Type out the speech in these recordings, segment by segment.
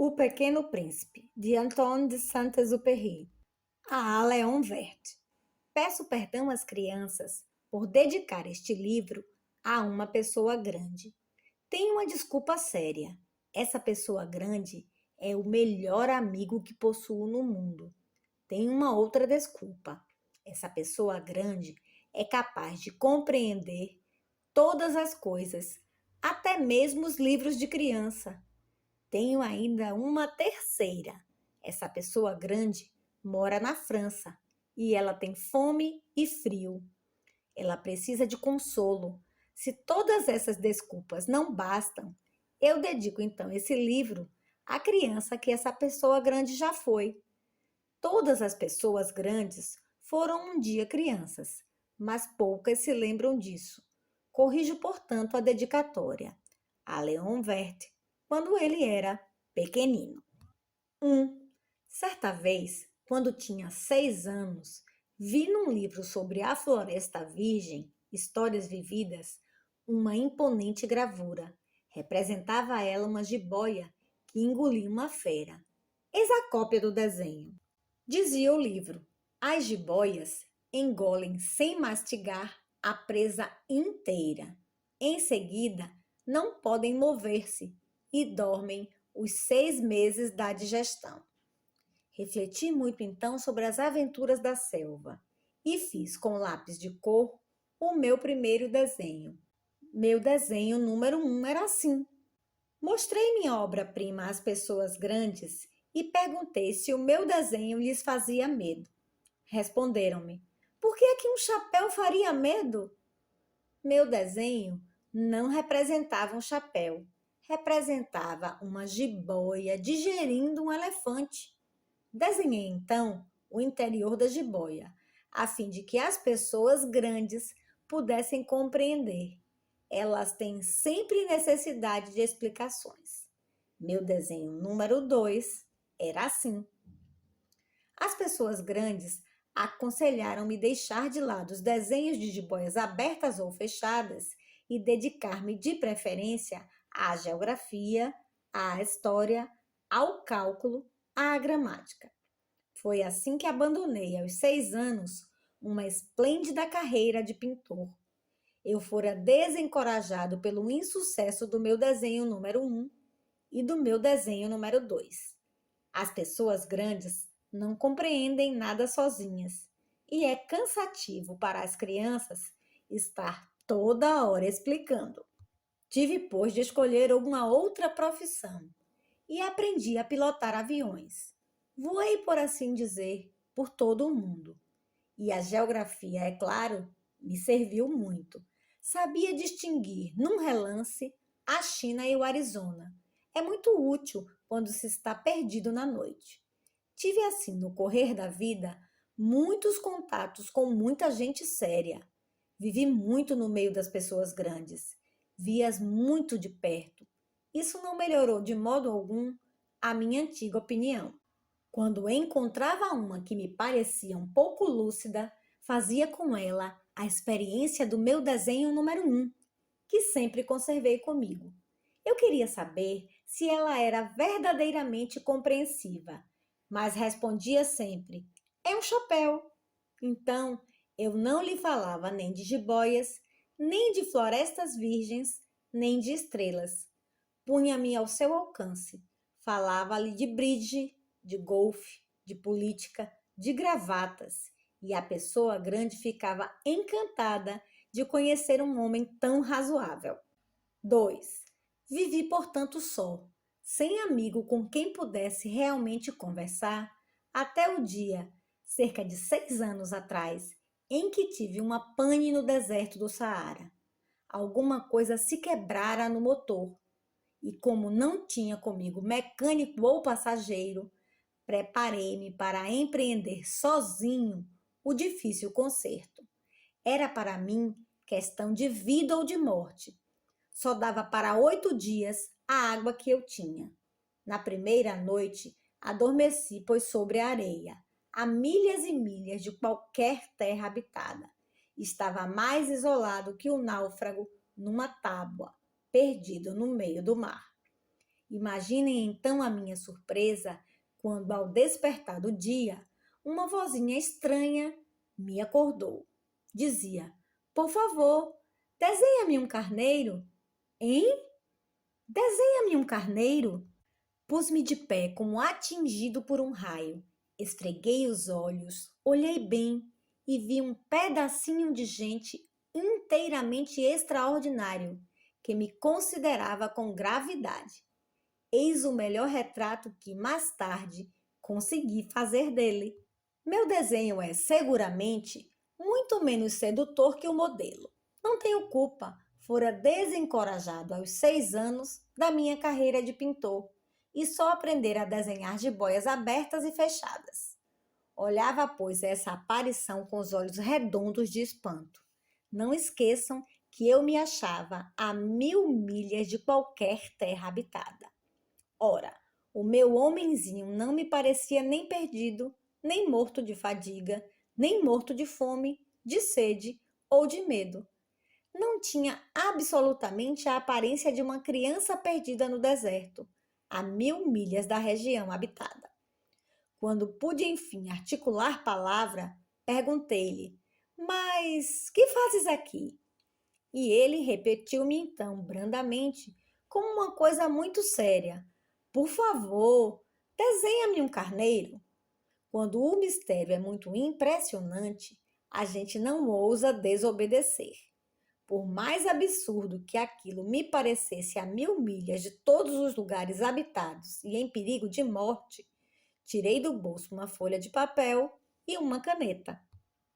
O Pequeno Príncipe, de Antoine de Saint-Exupéry, a Léon Vert. Peço perdão às crianças por dedicar este livro a uma pessoa grande. Tenho uma desculpa séria. Essa pessoa grande é o melhor amigo que possuo no mundo. Tenho uma outra desculpa. Essa pessoa grande é capaz de compreender todas as coisas, até mesmo os livros de criança. Tenho ainda uma terceira. Essa pessoa grande mora na França e ela tem fome e frio. Ela precisa de consolo. Se todas essas desculpas não bastam, eu dedico então esse livro à criança que essa pessoa grande já foi. Todas as pessoas grandes foram um dia crianças, mas poucas se lembram disso. Corrijo, portanto, a dedicatória a Léon Vert quando ele era pequenino. 1. Certa vez, quando tinha 6 anos, vi num livro sobre a Floresta Virgem, Histórias Vividas, uma imponente gravura. Representava ela uma jiboia que engolia uma fera. Eis a cópia do desenho. Dizia o livro: as jiboias engolem sem mastigar a presa inteira. Em seguida, não podem mover-se e dormem os 6 meses da digestão. Refleti muito então sobre as aventuras da selva e fiz com lápis de cor o meu primeiro desenho. Meu desenho número 1 era assim. Mostrei minha obra-prima às pessoas grandes e perguntei se o meu desenho lhes fazia medo. Responderam-me: por que é que um chapéu faria medo? Meu desenho não representava um chapéu, representava uma jiboia digerindo um elefante. Desenhei então o interior da jiboia, a fim de que as pessoas grandes pudessem compreender. Elas têm sempre necessidade de explicações. Meu desenho número 2 era assim. As pessoas grandes aconselharam-me deixar de lado os desenhos de jiboias abertas ou fechadas e dedicar-me de preferência à geografia, à história, ao cálculo, à gramática. Foi assim que abandonei, aos 6 anos, uma esplêndida carreira de pintor. Eu fora desencorajado pelo insucesso do meu desenho número 1 e do meu desenho número 2. As pessoas grandes não compreendem nada sozinhas e é cansativo para as crianças estar toda hora explicando. Tive, pois, de escolher uma outra profissão e aprendi a pilotar aviões. Voei, por assim dizer, por todo o mundo. E a geografia, é claro, me serviu muito. Sabia distinguir, num relance, a China e o Arizona. É muito útil quando se está perdido na noite. Tive, assim, no correr da vida, muitos contatos com muita gente séria. Vivi muito no meio das pessoas grandes. Vi-as muito de perto. Isso não melhorou de modo algum a minha antiga opinião. Quando encontrava uma que me parecia um pouco lúcida, fazia com ela a experiência do meu desenho número 1, que sempre conservei comigo. Eu queria saber se ela era verdadeiramente compreensiva, mas respondia sempre: é um chapéu. Então, eu não lhe falava nem de jiboias, nem de florestas virgens, nem de estrelas. Punha-me ao seu alcance. Falava-lhe de bridge, de golfe, de política, de gravatas, e a pessoa grande ficava encantada de conhecer um homem tão razoável. 2. Vivi, portanto, só, sem amigo com quem pudesse realmente conversar, até o dia, cerca de 6 anos atrás, em que tive uma pane no deserto do Saara. Alguma coisa se quebrara no motor, e como não tinha comigo mecânico ou passageiro, preparei-me para empreender sozinho o difícil conserto. Era para mim questão de vida ou de morte. Só dava para 8 dias a água que eu tinha. Na primeira noite, adormeci, pois sobre a areia, a milhas e milhas de qualquer terra habitada. Estava mais isolado que o náufrago numa tábua, perdido no meio do mar. Imaginem então a minha surpresa quando, ao despertar do dia, uma vozinha estranha me acordou. Dizia: Por favor, desenha-me um carneiro. Hein? Desenha-me um carneiro? Pus-me de pé como atingido por um raio. Esfreguei os olhos, olhei bem e vi um pedacinho de gente inteiramente extraordinário que me considerava com gravidade. Eis o melhor retrato que, mais tarde, consegui fazer dele. Meu desenho é, seguramente, muito menos sedutor que o modelo. Não tenho culpa, fora desencorajado aos 6 anos da minha carreira de pintor e só aprender a desenhar jiboias abertas e fechadas. Olhava, pois, essa aparição com os olhos redondos de espanto. Não esqueçam que eu me achava a 1000 milhas de qualquer terra habitada. Ora, o meu homenzinho não me parecia nem perdido, nem morto de fadiga, nem morto de fome, de sede ou de medo. Não tinha absolutamente a aparência de uma criança perdida no deserto, a 1000 milhas da região habitada. Quando pude enfim articular palavra, perguntei-lhe: Mas que fazes aqui? E ele repetiu-me então, brandamente, como uma coisa muito séria: Por favor, desenha-me um carneiro. Quando o mistério é muito impressionante, a gente não ousa desobedecer. Por mais absurdo que aquilo me parecesse a 1000 milhas de todos os lugares habitados e em perigo de morte, tirei do bolso uma folha de papel e uma caneta.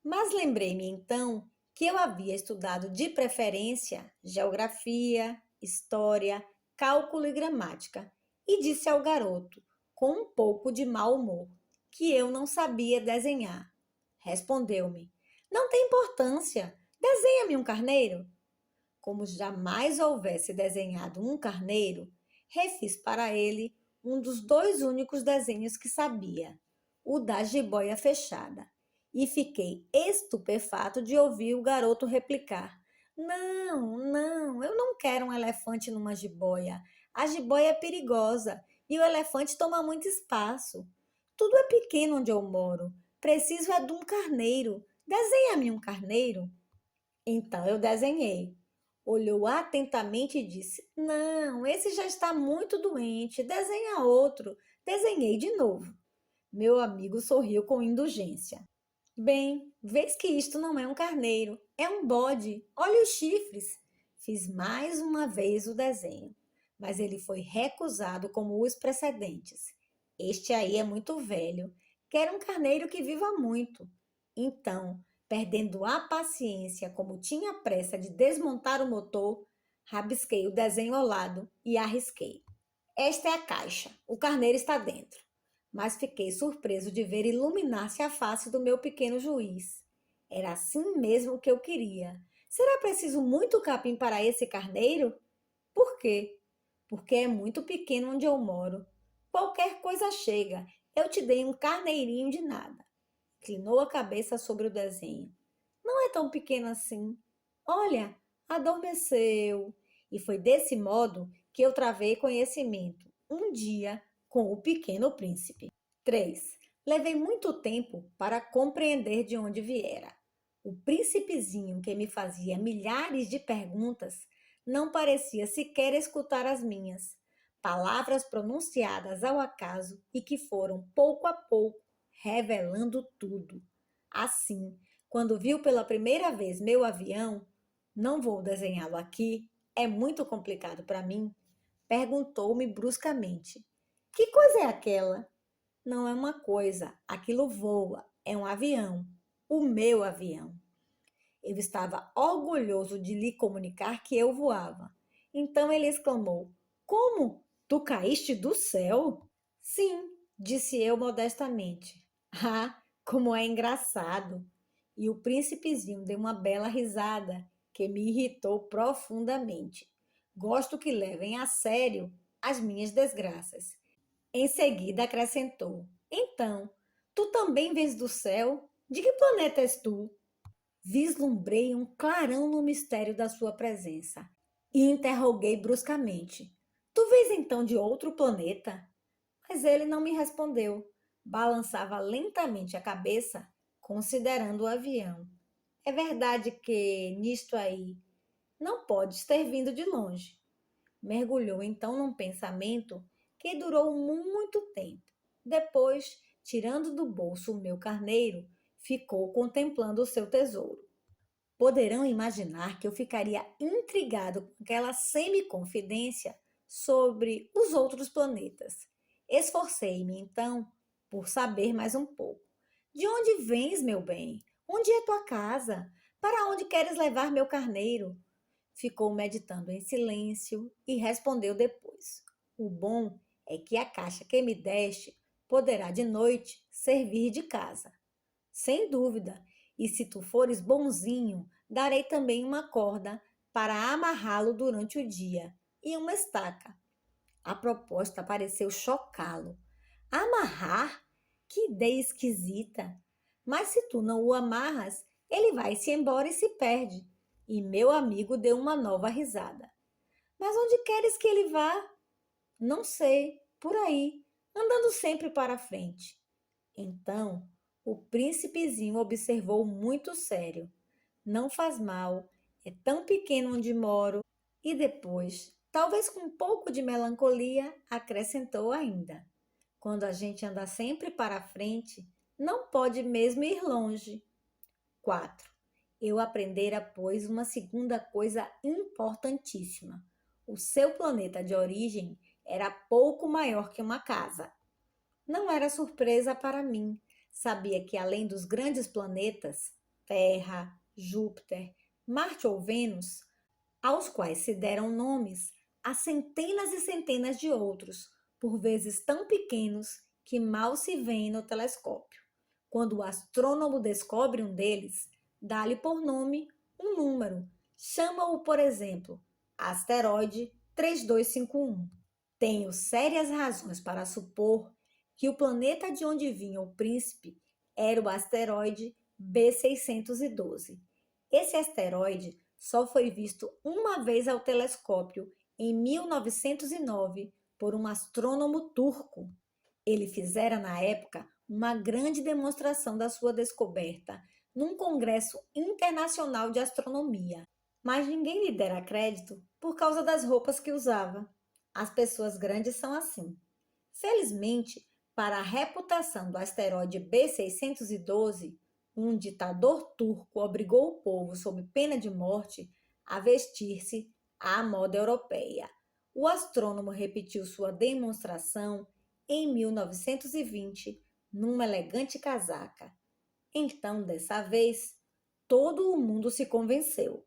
Mas lembrei-me então que eu havia estudado de preferência geografia, história, cálculo e gramática e disse ao garoto, com um pouco de mau humor, que eu não sabia desenhar. Respondeu-me: Não tem importância, desenha-me um carneiro. Como jamais houvesse desenhado um carneiro, refiz para ele um dos 2 únicos desenhos que sabia, o da jiboia fechada. E fiquei estupefato de ouvir o garoto replicar: Não, não, eu não quero um elefante numa jiboia. A jiboia é perigosa e o elefante toma muito espaço. Tudo é pequeno onde eu moro. Preciso é de um carneiro. Desenha-me um carneiro. Então eu desenhei. Olhou atentamente e disse: Não, esse já está muito doente. Desenha outro. Desenhei de novo. Meu amigo sorriu com indulgência. Bem, vês que isto não é um carneiro, é um bode. Olha os chifres. Fiz mais uma vez o desenho, mas ele foi recusado como os precedentes. Este aí é muito velho. Quero um carneiro que viva muito. Então, perdendo a paciência, como tinha pressa de desmontar o motor, rabisquei o desenho ao lado e arrisquei. Esta é a caixa. O carneiro está dentro. Mas fiquei surpreso de ver iluminar-se a face do meu pequeno juiz. Era assim mesmo que eu queria. Será preciso muito capim para esse carneiro? Por quê? Porque é muito pequeno onde eu moro. Qualquer coisa chega. Eu te dei um carneirinho de nada. Inclinou a cabeça sobre o desenho. Não é tão pequeno assim. Olha, adormeceu. E foi desse modo que eu travei conhecimento, um dia, com o Pequeno Príncipe. 3. Levei muito tempo para compreender de onde viera. O príncipezinho que me fazia milhares de perguntas não parecia sequer escutar as minhas. Palavras pronunciadas ao acaso e que foram, pouco a pouco, revelando tudo. Assim, quando viu pela primeira vez meu avião, não vou desenhá-lo aqui, é muito complicado para mim, perguntou-me bruscamente: Que coisa é aquela? Não é uma coisa, aquilo voa, é um avião, o meu avião. Eu estava orgulhoso de lhe comunicar que eu voava. Então ele exclamou: Como? Tu caíste do céu? Sim, disse eu modestamente. Ah, como é engraçado! E o príncipezinho deu uma bela risada que me irritou profundamente. Gosto que levem a sério as minhas desgraças. Em seguida acrescentou: Então, tu também vens do céu? De que planeta és tu? Vislumbrei um clarão no mistério da sua presença e interroguei bruscamente: Tu vês então de outro planeta? Mas ele não me respondeu. Balançava lentamente a cabeça, considerando o avião. É verdade que, nisto aí, não podes ter vindo de longe. Mergulhou então num pensamento que durou muito tempo. Depois, tirando do bolso o meu carneiro, ficou contemplando o seu tesouro. Poderão imaginar que eu ficaria intrigado com aquela semi-confidência sobre os outros planetas. Esforcei-me, então, por saber mais um pouco. De onde vens, meu bem? Onde é tua casa? Para onde queres levar meu carneiro? Ficou meditando em silêncio e respondeu depois. O bom é que a caixa que me deste poderá de noite servir de casa. Sem dúvida, e se tu fores bonzinho, darei também uma corda para amarrá-lo durante o dia e uma estaca. A proposta pareceu chocá-lo. Amarrar? Que ideia esquisita! Mas se tu não o amarras, ele vai-se embora e se perde. E meu amigo deu uma nova risada. Mas onde queres que ele vá? Não sei, por aí, andando sempre para frente. Então, o príncipezinho observou muito sério. Não faz mal, é tão pequeno onde moro. E depois, talvez com um pouco de melancolia, acrescentou ainda: quando a gente anda sempre para frente, não pode mesmo ir longe. 4. Eu aprendera, pois, uma segunda coisa importantíssima. O seu planeta de origem era pouco maior que uma casa. Não era surpresa para mim. Sabia que além dos grandes planetas, Terra, Júpiter, Marte ou Vênus, aos quais se deram nomes, há centenas e centenas de outros, por vezes tão pequenos que mal se veem no telescópio. Quando o astrônomo descobre um deles, dá-lhe por nome um número. Chama-o, por exemplo, asteroide 3251. Tenho sérias razões para supor que o planeta de onde vinha o príncipe era o asteroide B612. Esse asteroide só foi visto uma vez ao telescópio em 1909 por um astrônomo turco. Ele fizera na época uma grande demonstração da sua descoberta num congresso internacional de astronomia, mas ninguém lhe dera crédito por causa das roupas que usava. As pessoas grandes são assim. Felizmente, para a reputação do asteroide B612, um ditador turco obrigou o povo, sob pena de morte, a vestir-se à moda europeia. O astrônomo repetiu sua demonstração em 1920, numa elegante casaca. Então, dessa vez, todo o mundo se convenceu.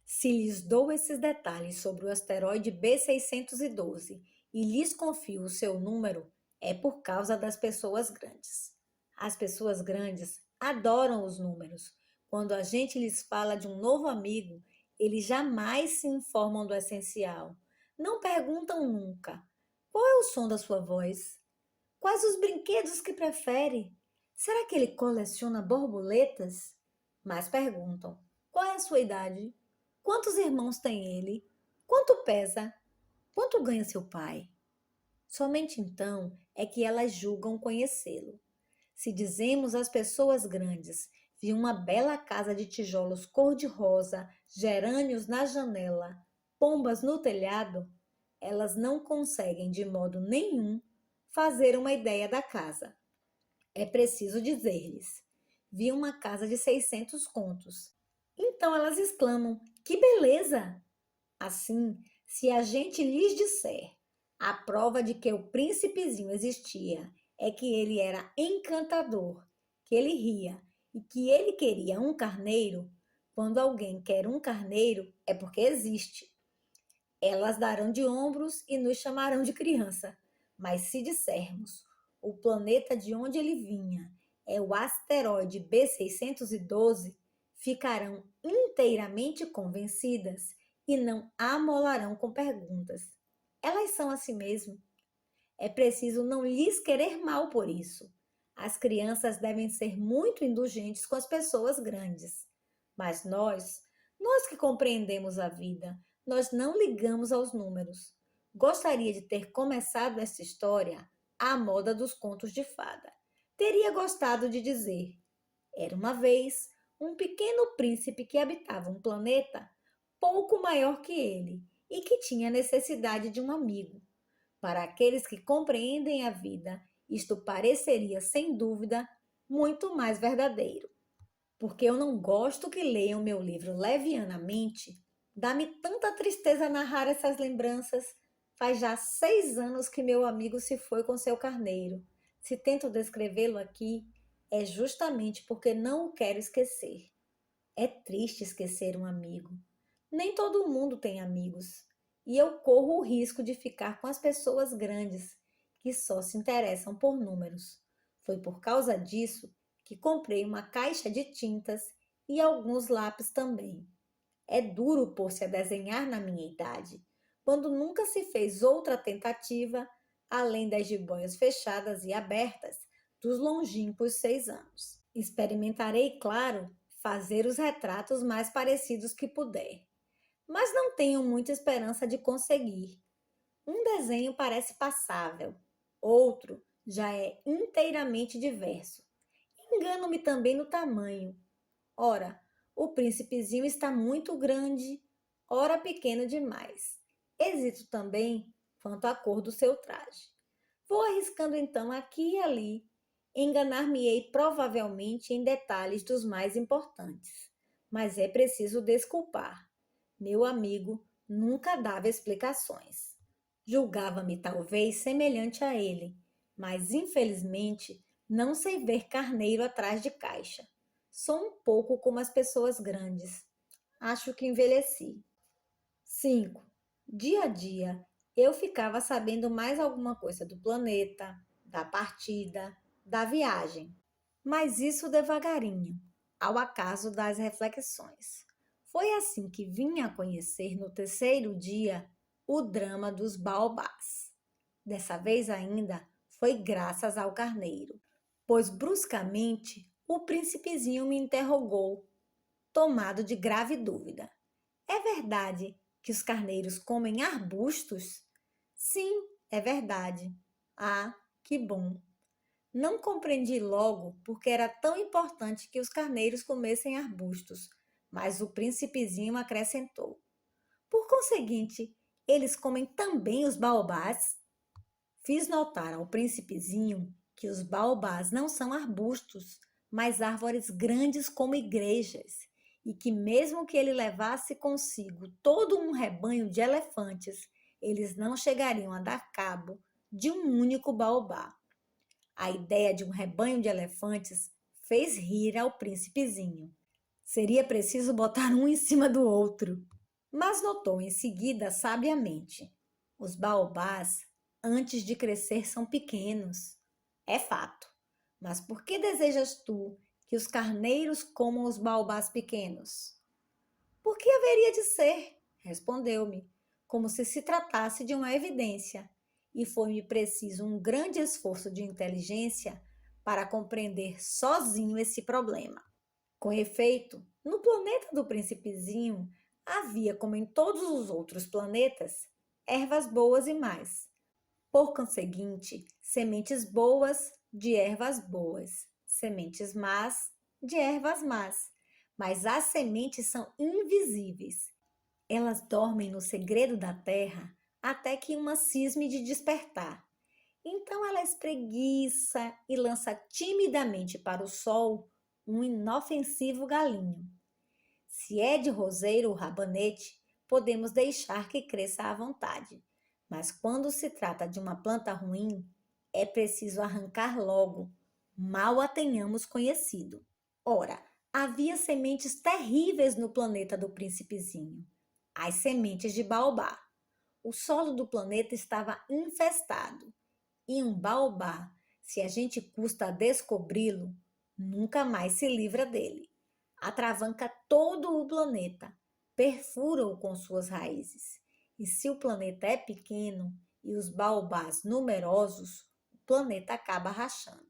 Se lhes dou esses detalhes sobre o asteroide B612 e lhes confio o seu número, é por causa das pessoas grandes. As pessoas grandes adoram os números. Quando a gente lhes fala de um novo amigo, eles jamais se informam do essencial. Não perguntam nunca: qual é o som da sua voz? Quais os brinquedos que prefere? Será que ele coleciona borboletas? Mas perguntam: qual é a sua idade? Quantos irmãos tem ele? Quanto pesa? Quanto ganha seu pai? Somente então é que elas julgam conhecê-lo. Se dizemos às pessoas grandes: vi uma bela casa de tijolos cor-de-rosa, gerânios na janela, pombas no telhado, elas não conseguem de modo nenhum fazer uma ideia da casa. É preciso dizer-lhes: vi uma casa de 600 contos. Então elas exclamam: que beleza! Assim, se a gente lhes disser a prova de que o príncipezinho existia é que ele era encantador, que ele ria e que ele queria um carneiro, quando alguém quer um carneiro é porque existe. Elas darão de ombros e nos chamarão de criança. Mas se dissermos o planeta de onde ele vinha é o asteroide B612, ficarão inteiramente convencidas e não amolarão com perguntas. Elas são assim mesmo. É preciso não lhes querer mal por isso. As crianças devem ser muito indulgentes com as pessoas grandes. Mas nós que compreendemos a vida, nós não ligamos aos números. gostaria de ter começado essa história à moda dos contos de fada. Teria gostado de dizer: era uma vez um pequeno príncipe que habitava um planeta pouco maior que ele e que tinha necessidade de um amigo. Para aqueles que compreendem a vida, isto pareceria, sem dúvida, muito mais verdadeiro. Porque eu não gosto que leiam meu livro levianamente, dá-me tanta tristeza narrar essas lembranças. Faz já 6 anos que meu amigo se foi com seu carneiro. Se tento descrevê-lo aqui, é justamente porque não o quero esquecer. É triste esquecer um amigo. Nem todo mundo tem amigos. E eu corro o risco de ficar com as pessoas grandes, que só se interessam por números. Foi por causa disso que comprei uma caixa de tintas e alguns lápis também. É duro pôr-se a desenhar na minha idade, quando nunca se fez outra tentativa, além das jiboias fechadas e abertas dos longínquos 6 anos. Experimentarei, claro, fazer os retratos mais parecidos que puder, mas não tenho muita esperança de conseguir. Um desenho parece passável, outro já é inteiramente diverso. Engano-me também no tamanho. Ora, o príncipezinho está muito grande, ora pequeno demais. Hesito também quanto à cor do seu traje. Vou arriscando então aqui e ali. Enganar-me-ei provavelmente em detalhes dos mais importantes, mas é preciso desculpar. Meu amigo nunca dava explicações. Julgava-me talvez semelhante a ele, mas infelizmente não sei ver carneiro atrás de caixa. Sou um pouco como as pessoas grandes. Acho que envelheci. 5. Dia a dia, eu ficava sabendo mais alguma coisa do planeta, da partida, da viagem. Mas isso devagarinho, ao acaso das reflexões. Foi assim que vim a conhecer no terceiro dia o drama dos baobás. Dessa vez ainda foi graças ao carneiro, pois bruscamente o príncipezinho me interrogou, tomado de grave dúvida. É verdade que os carneiros comem arbustos? Sim, é verdade. Ah, que bom! Não compreendi logo porque era tão importante que os carneiros comessem arbustos, mas o príncipezinho acrescentou: por conseguinte, eles comem também os baobás? Fiz notar ao príncipezinho que os baobás não são arbustos, mas árvores grandes como igrejas, e que mesmo que ele levasse consigo todo um rebanho de elefantes, eles não chegariam a dar cabo de um único baobá. A ideia de um rebanho de elefantes fez rir ao príncipezinho. Seria preciso botar um em cima do outro. Mas notou em seguida sabiamente: os baobás, antes de crescer, são pequenos. É fato. Mas por que desejas tu que os carneiros comam os baobás pequenos? Por que haveria de ser? Respondeu-me, como se tratasse de uma evidência, e foi-me preciso um grande esforço de inteligência para compreender sozinho esse problema. Com efeito, no planeta do príncipezinho havia, como em todos os outros planetas, ervas boas e más. Por conseguinte, sementes boas de ervas boas, sementes más de ervas más. Mas as sementes são invisíveis. Elas dormem no segredo da terra até que uma cisme de despertar. Então ela espreguiça e lança timidamente para o sol um inofensivo galinho. Se é de roseiro ou rabanete, podemos deixar que cresça à vontade. Mas quando se trata de uma planta ruim, é preciso arrancar logo, mal a tenhamos conhecido. Ora, havia sementes terríveis no planeta do príncipezinho, as sementes de baobá. O solo do planeta estava infestado, e um baobá, se a gente custa a descobri-lo, nunca mais se livra dele. Atravanca todo o planeta, perfura-o com suas raízes. E se o planeta é pequeno e os baobás numerosos, o planeta acaba rachando.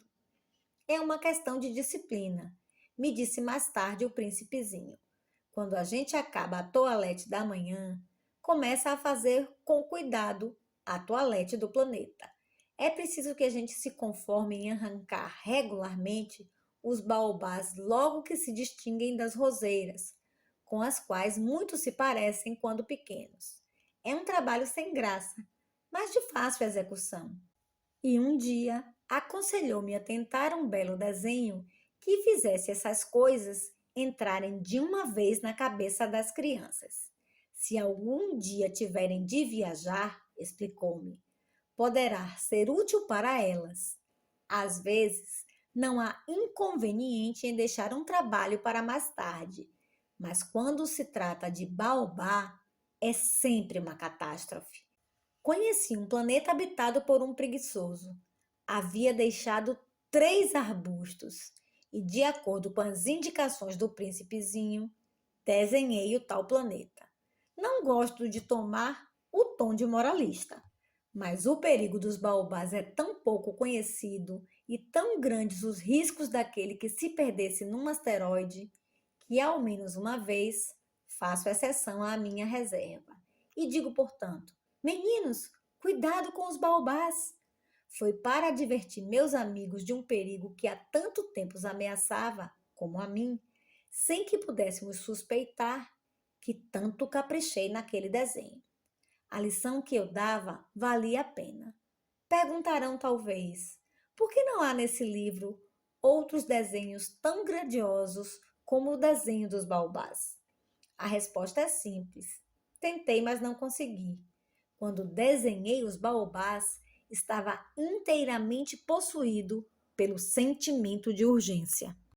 É uma questão de disciplina, me disse mais tarde o príncipezinho. Quando a gente acaba a toalete da manhã, começa a fazer com cuidado a toalete do planeta. É preciso que a gente se conforme em arrancar regularmente os baobás logo que se distinguem das roseiras, com as quais muitos se parecem quando pequenos. É um trabalho sem graça, mas de fácil execução. E um dia aconselhou-me a tentar um belo desenho que fizesse essas coisas entrarem de uma vez na cabeça das crianças. Se algum dia tiverem de viajar, explicou-me, poderá ser útil para elas. Às vezes, não há inconveniente em deixar um trabalho para mais tarde, mas quando se trata de baobá, é sempre uma catástrofe. Conheci um planeta habitado por um preguiçoso. Havia deixado 3 arbustos e, de acordo com as indicações do príncipezinho, desenhei o tal planeta. Não gosto de tomar o tom de moralista, mas o perigo dos baobás é tão pouco conhecido e tão grandes os riscos daquele que se perdesse num asteroide que, ao menos uma vez, faço exceção à minha reserva. E digo, portanto, meninos, cuidado com os baobás. Foi para advertir meus amigos de um perigo que há tanto tempo os ameaçava, como a mim, sem que pudéssemos suspeitar que tanto caprichei naquele desenho. A lição que eu dava valia a pena. Perguntarão talvez, por que não há nesse livro outros desenhos tão grandiosos como o desenho dos baobás? A resposta é simples. Tentei, mas não consegui. Quando desenhei os baobás, estava inteiramente possuído pelo sentimento de urgência.